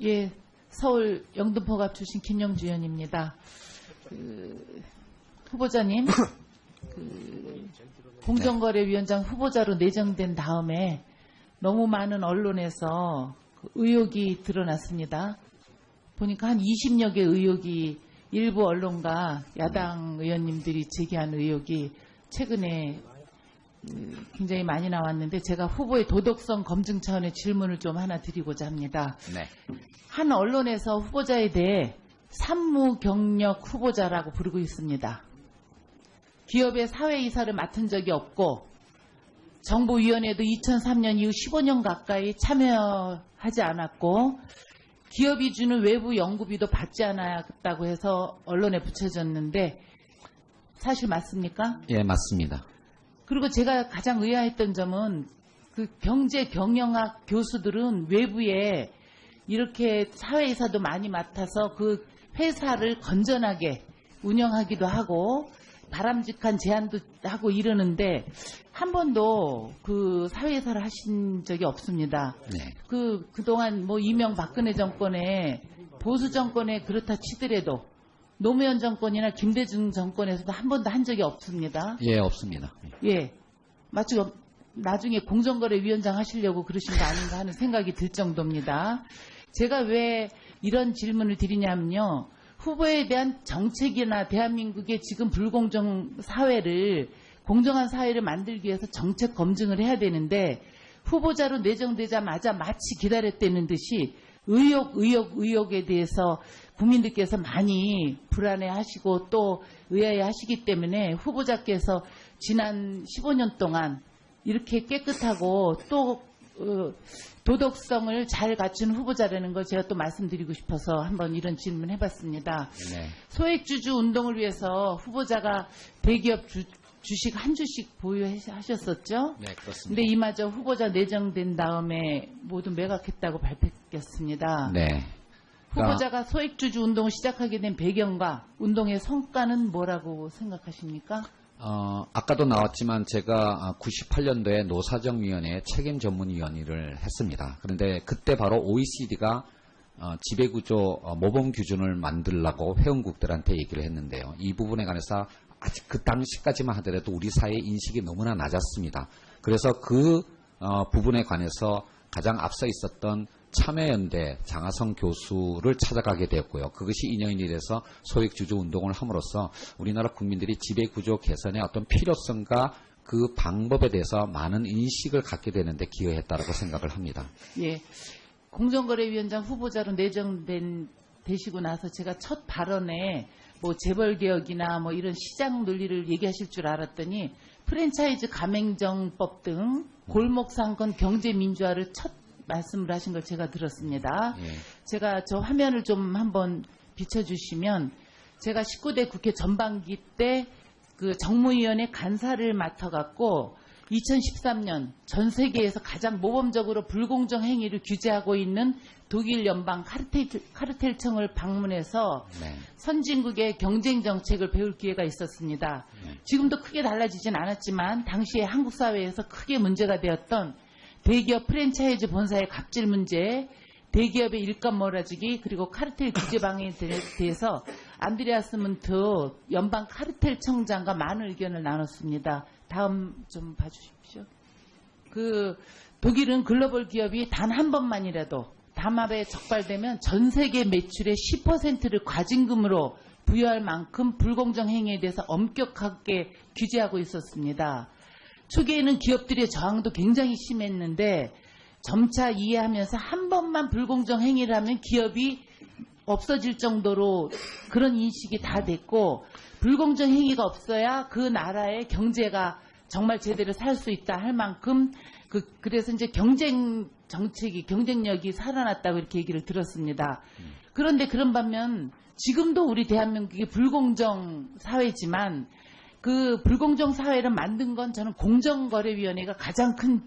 예, 서울 영등포갑 출신 김영주 의원입니다. 후보자님, 공정거래위원장 후보자로 내정된 다음에 너무 많은 언론에서 의혹이 드러났습니다. 보니까 한 20여 개 의혹이 일부 언론과 야당 의원님들이 제기한 의혹이 최근에 굉장히 많이 나왔는데 제가 후보의 도덕성 검증 차원의 질문을 좀 하나 드리고자 합니다. 네. 한 언론에서 후보자에 대해 산무경력 후보자라고 부르고 있습니다. 기업의 사회이사를 맡은 적이 없고 정보위원회도 2003년 이후 15년 가까이 참여하지 않았고 기업이 주는 외부 연구비도 받지 않았다고 해서 언론에 붙여졌는데 사실 맞습니까? 예, 맞습니다. 그리고 제가 가장 의아했던 점은 그 경제 경영학 교수들은 외부에 이렇게 사회이사도 많이 맡아서 그 회사를 건전하게 운영하기도 하고 바람직한 제안도 하고 이러는데 한 번도 그 사회이사를 하신 적이 없습니다. 네. 그동안 뭐 이명박근혜 정권에 보수 정권에 그렇다 치더라도 노무현 정권이나 김대중 정권에서도 한 번도 한 적이 없습니다. 예, 없습니다. 예. 마치 나중에 공정거래위원장 하시려고 그러신 거 아닌가 하는 생각이 들 정도입니다. 제가 왜 이런 질문을 드리냐면요. 후보에 대한 정책이나 대한민국의 지금 불공정 사회를 공정한 사회를 만들기 위해서 정책 검증을 해야 되는데 후보자로 내정되자마자 마치 기다렸다는 듯이 의혹에 대해서 국민들께서 많이 불안해하시고 또 의아해하시기 때문에 후보자께서 지난 15년 동안 이렇게 깨끗하고 또 도덕성을 잘 갖춘 후보자라는 걸 제가 또 말씀드리고 싶어서 한번 이런 질문 해봤습니다. 네. 소액주주 운동을 위해서 후보자가 대기업 주식 한 주씩 보유하셨었죠? 네, 그렇습니다. 근데 이마저 후보자 내정된 다음에 모두 매각했다고 발표했습니다. 네. 후보자가 소액주주 운동을 시작하게 된 배경과 운동의 성과는 뭐라고 생각하십니까? 아까도 나왔지만 제가 98년도에 노사정위원회 책임전문위원회를 했습니다. 그런데 그때 바로 OECD가 지배구조 모범 기준을 만들라고 회원국들한테 얘기를 했는데요. 이 부분에 관해서 아직 그 당시까지만 하더라도 우리 사회의 인식이 너무나 낮았습니다. 그래서 그 부분에 관해서 가장 앞서 있었던 참여연대 장하성 교수를 찾아가게 되었고요. 그것이 인연이 돼서 소액주주 운동을 함으로써 우리나라 국민들이 지배구조 개선의 어떤 필요성과 그 방법에 대해서 많은 인식을 갖게 되는데 기여했다라고 생각을 합니다. 예, 공정거래위원장 후보자로 되시고 나서 제가 첫 발언에 뭐 재벌개혁이나 뭐 이런 시장 논리를 얘기하실 줄 알았더니 프랜차이즈 가맹점법 등 골목상권 경제민주화를 첫 말씀을 하신 걸 제가 들었습니다. 예. 제가 저 화면을 좀 한번 비춰주시면 제가 19대 국회 전반기 때 그 정무위원회 간사를 맡아갖고 2013년 전 세계에서 가장 모범적으로 불공정 행위를 규제하고 있는 독일 연방 카르텔청을 방문해서 네. 선진국의 경쟁 정책을 배울 기회가 있었습니다. 네. 지금도 크게 달라지진 않았지만 당시에 한국 사회에서 크게 문제가 되었던 대기업 프랜차이즈 본사의 갑질 문제, 대기업의 일감 몰아주기, 그리고 카르텔 규제 방해에 대해서 안드레아스 문트 연방 카르텔청장과 많은 의견을 나눴습니다. 다음 좀 봐주십시오. 독일은 글로벌 기업이 단 한 번만이라도 담합에 적발되면 전 세계 매출의 10%를 과징금으로 부여할 만큼 불공정 행위에 대해서 엄격하게 규제하고 있었습니다. 초기에는 기업들의 저항도 굉장히 심했는데 점차 이해하면서 한 번만 불공정 행위를 하면 기업이 없어질 정도로 그런 인식이 다 됐고 불공정 행위가 없어야 그 나라의 경제가 정말 제대로 살 수 있다 할 만큼 그래서 이제 경쟁 정책이 경쟁력이 살아났다고 이렇게 얘기를 들었습니다. 그런데 그런 반면 지금도 우리 대한민국이 불공정 사회지만 그 불공정 사회를 만든 건 저는 공정거래위원회가 가장 큰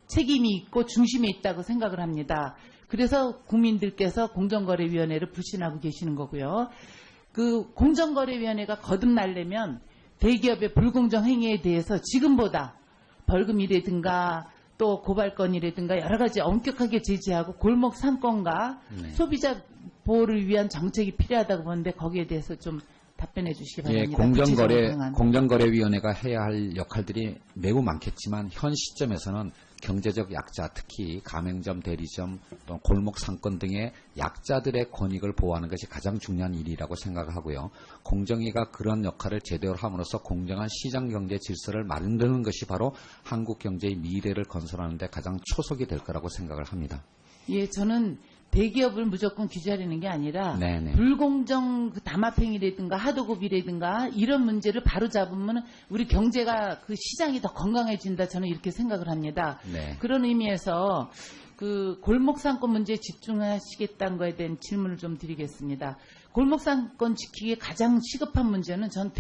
책임이 있고 중심에 있다고 생각을 합니다. 그래서 국민들께서 공정거래위원회를 불신하고 계시는 거고요. 그 공정거래위원회가 거듭나려면 대기업의 불공정 행위에 대해서 지금보다 벌금이라든가 또 고발건이라든가 여러 가지 엄격하게 제재하고 골목 상권과 네. 소비자 보호를 위한 정책이 필요하다고 보는데 거기에 대해서 좀 답변해 주시기 예, 바랍니다. 구체적인 방안. 공정거래위원회가 해야 할 역할들이 매우 많겠지만 현 시점에서는 경제적 약자, 특히 가맹점, 대리점, 또 골목 상권 등의 약자들의 권익을 보호하는 것이 가장 중요한 일이라고 생각하고요. 공정위가 그런 역할을 제대로 함으로써 공정한 시장 경제 질서를 만드는 것이 바로 한국 경제의 미래를 건설하는 데 가장 초석이 될 거라고 생각을 합니다. 예, 저는 대기업을 무조건 규제하려는 게 아니라 네네. 불공정 그 담합행위라든가 하도급이라든가 이런 문제를 바로 잡으면 우리 경제가 그 시장이 더 건강해진다 저는 이렇게 생각을 합니다. 네. 그런 의미에서 그 골목상권 문제에 집중하시겠다는 거에 대한 질문을 좀 드리겠습니다. 골목상권 지키기에 가장 시급한 문제는 전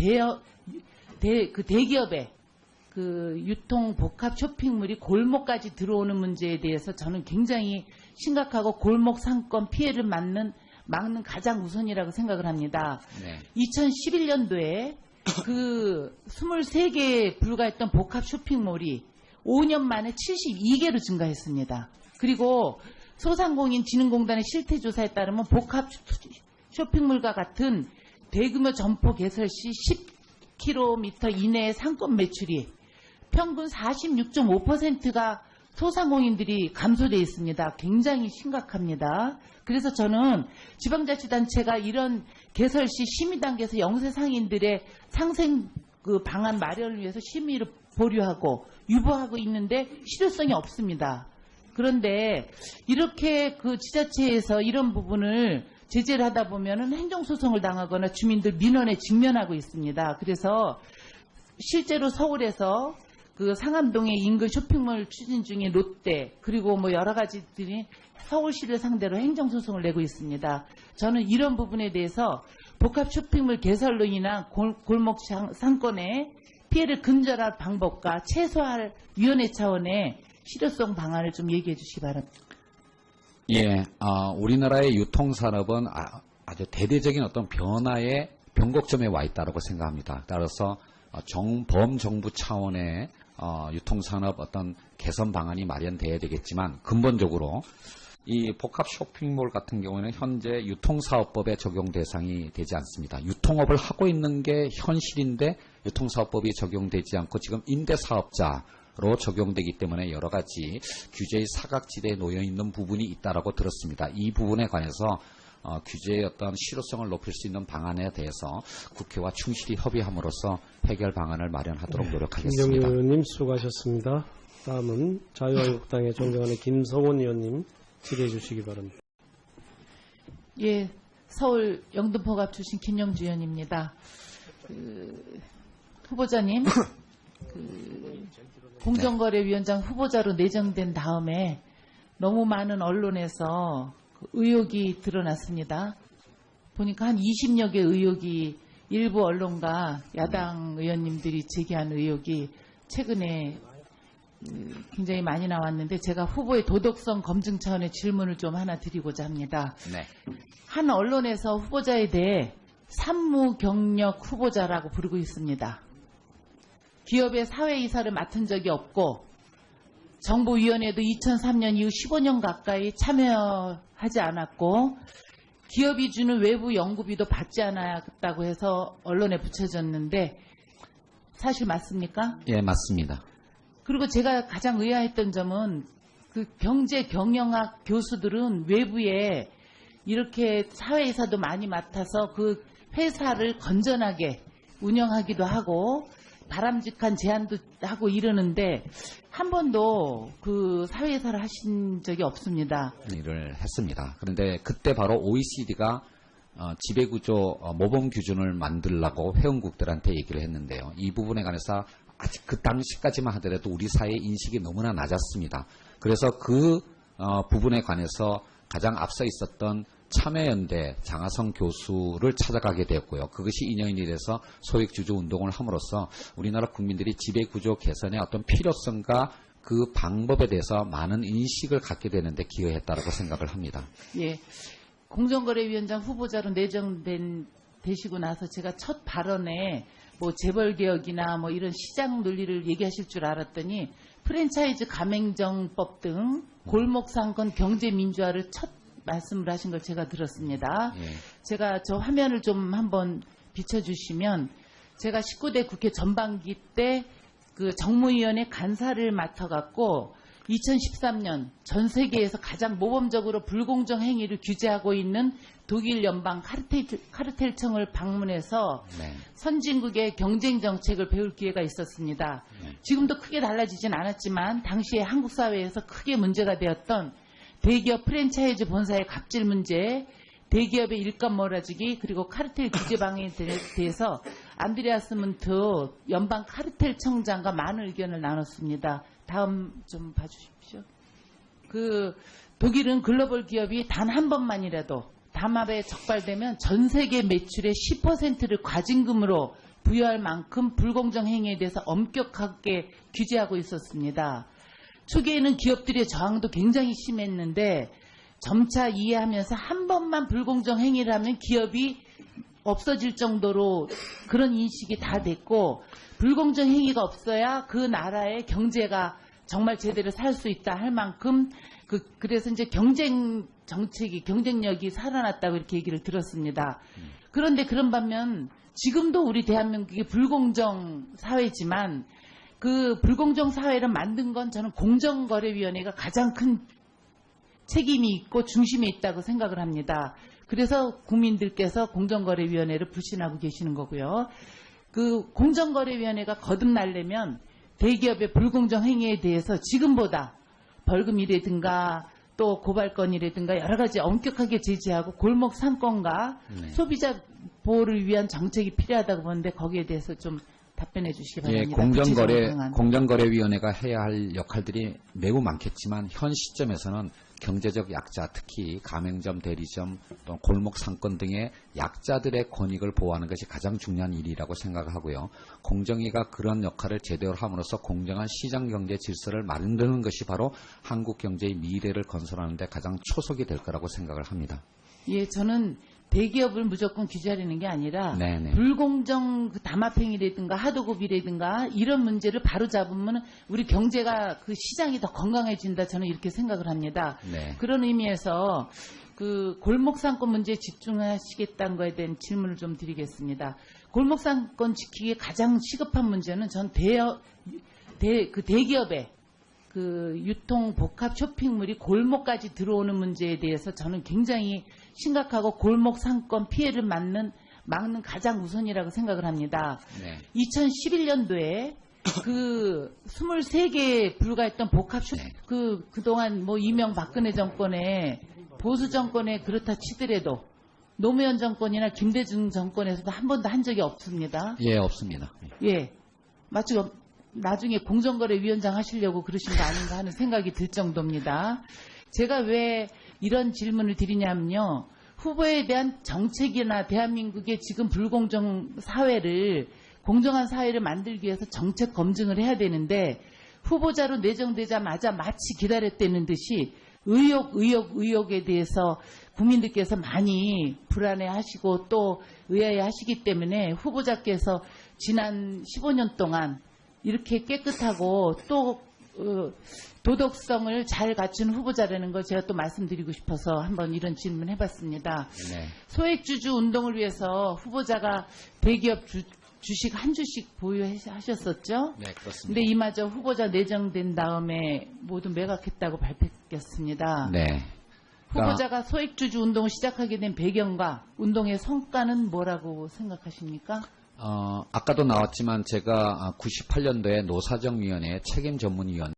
대기업의 그 유통 복합 쇼핑물이 골목까지 들어오는 문제에 대해서 저는 굉장히 심각하고 골목 상권 피해를 막는 가장 우선이라고 생각을 합니다. 네. 2011년도에 그 23개에 불과했던 복합 쇼핑몰이 5년 만에 72개로 증가했습니다. 그리고 소상공인진흥공단의 실태조사에 따르면 복합 쇼핑몰과 같은 대규모 점포 개설 시 10km 이내의 상권 매출이 평균 46.5%가 소상공인들이 감소되어 있습니다. 굉장히 심각합니다. 그래서 저는 지방자치단체가 이런 개설 시 심의 단계에서 영세 상인들의 상생 그 방안 마련을 위해서 심의를 보류하고 유보하고 있는데 실효성이 없습니다. 그런데 이렇게 그 지자체에서 이런 부분을 제재를 하다 보면은 행정소송을 당하거나 주민들 민원에 직면하고 있습니다. 그래서 실제로 서울에서 그 상암동의 인근 쇼핑몰 추진 중인 롯데 그리고 뭐 여러 가지들이 서울시를 상대로 행정소송을 내고 있습니다. 저는 이런 부분에 대해서 복합 쇼핑몰 개설로 인한 골목 상권의 피해를 근절할 방법과 최소화할 위원회 차원의 실효성 방안을 좀 얘기해 주시기 바랍니다. 예, 우리나라의 유통산업은 아주 대대적인 어떤 변화의 변곡점에 와 있다고 생각합니다. 따라서 범정부 차원의 유통산업 어떤 개선 방안이 마련돼야 되겠지만 근본적으로 이 복합 쇼핑몰 같은 경우에는 현재 유통사업법에 적용 대상이 되지 않습니다. 유통업을 하고 있는 게 현실인데 유통사업법이 적용되지 않고 지금 임대사업자로 적용되기 때문에 여러 가지 규제의 사각지대에 놓여 있는 부분이 있다라고 들었습니다. 이 부분에 관해서 규제의 어떤 실효성을 높일 수 있는 방안에 대해서 국회와 충실히 협의함으로써 해결 방안을 마련하도록 노력하겠습니다. 김정일 의원님 수고하셨습니다. 다음은 자유한국당의 존경하는 김성원 의원님 질의해 주시기 바랍니다. 예, 서울 영등포갑 출신 김영주 의원입니다. 후보자님, 공정거래위원장 후보자로 내정된 다음에 너무 많은 언론에서 의혹이 드러났습니다. 보니까 한 20여 개 의혹이 일부 언론과 야당 의원님들이 제기한 의혹이 최근에 굉장히 많이 나왔는데 제가 후보의 도덕성 검증 차원의 질문을 좀 하나 드리고자 합니다. 네. 한 언론에서 후보자에 대해 산무경력 후보자라고 부르고 있습니다. 기업의 사회이사를 맡은 적이 없고 정보위원회도 2003년 이후 15년 가까이 참여하지 않았고 기업이 주는 외부 연구비도 받지 않았다고 해서 언론에 붙여졌는데 사실 맞습니까? 예, 맞습니다. 그리고 제가 가장 의아했던 점은 그 경제경영학 교수들은 외부에 이렇게 사회이사도 많이 맡아서 그 회사를 건전하게 운영하기도 하고 바람직한 제안도 하고 이러는데 한 번도 그 사회이사를 하신 적이 없습니다. 일을 했습니다. 그런데 그때 바로 OECD가 지배구조 모범 기준을 만들라고 회원국들한테 얘기를 했는데요. 이 부분에 관해서 아직 그 당시까지만 하더라도 우리 사회의 인식이 너무나 낮았습니다. 그래서 그 부분에 관해서 가장 앞서 있었던 참여연대 장하성 교수를 찾아가게 되었고요. 그것이 인연이 돼서 소액주주 운동을 함으로써 우리나라 국민들이 지배구조 개선의 어떤 필요성과 그 방법에 대해서 많은 인식을 갖게 되는데 기여했다고 생각을 합니다. 예, 공정거래위원장 후보자로 되시고 나서 제가 첫 발언에 뭐 재벌개혁이나 뭐 이런 시장 논리를 얘기하실 줄 알았더니 프랜차이즈 가맹점법 등 골목상권 경제민주화를 첫 말씀을 하신 걸 제가 들었습니다. 예. 제가 저 화면을 좀 한번 비춰주시면 제가 19대 국회 전반기 때 그 정무위원회 간사를 맡아갖고 2013년 전 세계에서 가장 모범적으로 불공정 행위를 규제하고 있는 독일 연방 카르텔청을 방문해서 네. 선진국의 경쟁 정책을 배울 기회가 있었습니다. 지금도 크게 달라지진 않았지만 당시에 한국 사회에서 크게 문제가 되었던 대기업 프랜차이즈 본사의 갑질 문제, 대기업의 일감 몰아주기, 그리고 카르텔 규제 방해에 대해서 안드레아스 문트 연방 카르텔청장과 많은 의견을 나눴습니다. 다음 좀 봐주십시오. 그 독일은 글로벌 기업이 단 한 번만이라도 담합에 적발되면 전 세계 매출의 10%를 과징금으로 부여할 만큼 불공정 행위에 대해서 엄격하게 규제하고 있었습니다. 초기에는 기업들의 저항도 굉장히 심했는데 점차 이해하면서 한 번만 불공정 행위를 하면 기업이 없어질 정도로 그런 인식이 다 됐고, 불공정 행위가 없어야 그 나라의 경제가 정말 제대로 살 수 있다 할 만큼 그래서 이제 경쟁 정책이 경쟁력이 살아났다고 이렇게 얘기를 들었습니다. 그런데 그런 반면 지금도 우리 대한민국이 불공정 사회지만 그 불공정 사회를 만든 건 저는 공정거래위원회가 가장 큰 책임이 있고 중심에 있다고 생각을 합니다. 그래서 국민들께서 공정거래위원회를 불신하고 계시는 거고요. 그 공정거래위원회가 거듭나려면 대기업의 불공정 행위에 대해서 지금보다 벌금이라든가 또 고발건이라든가 여러 가지 엄격하게 제재하고 골목 상권과 소비자 보호를 위한 정책이 필요하다고 보는데 거기에 대해서 좀 답변해 주시기 예, 바랍니다. 구체적으로 강한. 공정거래위원회가 해야 할 역할들이 매우 많겠지만 현 시점에서는 경제적 약자, 특히 가맹점, 대리점, 또 골목 상권 등의 약자들의 권익을 보호하는 것이 가장 중요한 일이라고 생각하고요. 공정위가 그런 역할을 제대로 함으로써 공정한 시장 경제 질서를 만드는 것이 바로 한국 경제의 미래를 건설하는 데 가장 초석이 될 거라고 생각을 합니다. 예, 저는 대기업을 무조건 규제하려는 게 아니라 네네. 불공정 그 담합행위라든가 하도급이라든가 이런 문제를 바로잡으면 우리 경제가 그 시장이 더 건강해진다, 저는 이렇게 생각을 합니다. 네. 그런 의미에서 그 골목상권 문제에 집중하시겠다는 거에 대한 질문을 좀 드리겠습니다. 골목상권 지키기에 가장 시급한 문제는 전 대기업의 그 유통 복합 쇼핑물이 골목까지 들어오는 문제에 대해서 저는 굉장히 심각하고 골목 상권 피해를 막는 가장 우선이라고 생각을 합니다. 네. 2011년도에 그 23개에 불과했던 복합 쇼, 네. 그동안 뭐 이명박근혜 정권에 보수 정권에 그렇다 치더라도 노무현 정권이나 김대중 정권에서도 한 번도 한 적이 없습니다. 예, 없습니다. 예. 마치 나중에 공정거래위원장 하시려고 그러신 거 아닌가 하는 생각이 들 정도입니다. 제가 왜 이런 질문을 드리냐면요. 후보에 대한 정책이나 대한민국의 지금 불공정 사회를 공정한 사회를 만들기 위해서 정책 검증을 해야 되는데 후보자로 내정되자마자 마치 기다렸다는 듯이 의혹에 대해서 국민들께서 많이 불안해하시고 또 의아해하시기 때문에 후보자께서 지난 15년 동안 이렇게 깨끗하고 또 도덕성을 잘 갖춘 후보자라는 걸 제가 또 말씀드리고 싶어서 한번 이런 질문 해봤습니다. 네. 소액주주 운동을 위해서 후보자가 대기업 주식 한 주씩 보유하셨었죠? 네, 그렇습니다. 근데 이마저 후보자 내정된 다음에 모두 매각했다고 발표했습니다. 네. 후보자가 소액주주 운동을 시작하게 된 배경과 운동의 성과는 뭐라고 생각하십니까? 아까도 나왔지만 제가 98년도에 노사정위원회 책임 전문위원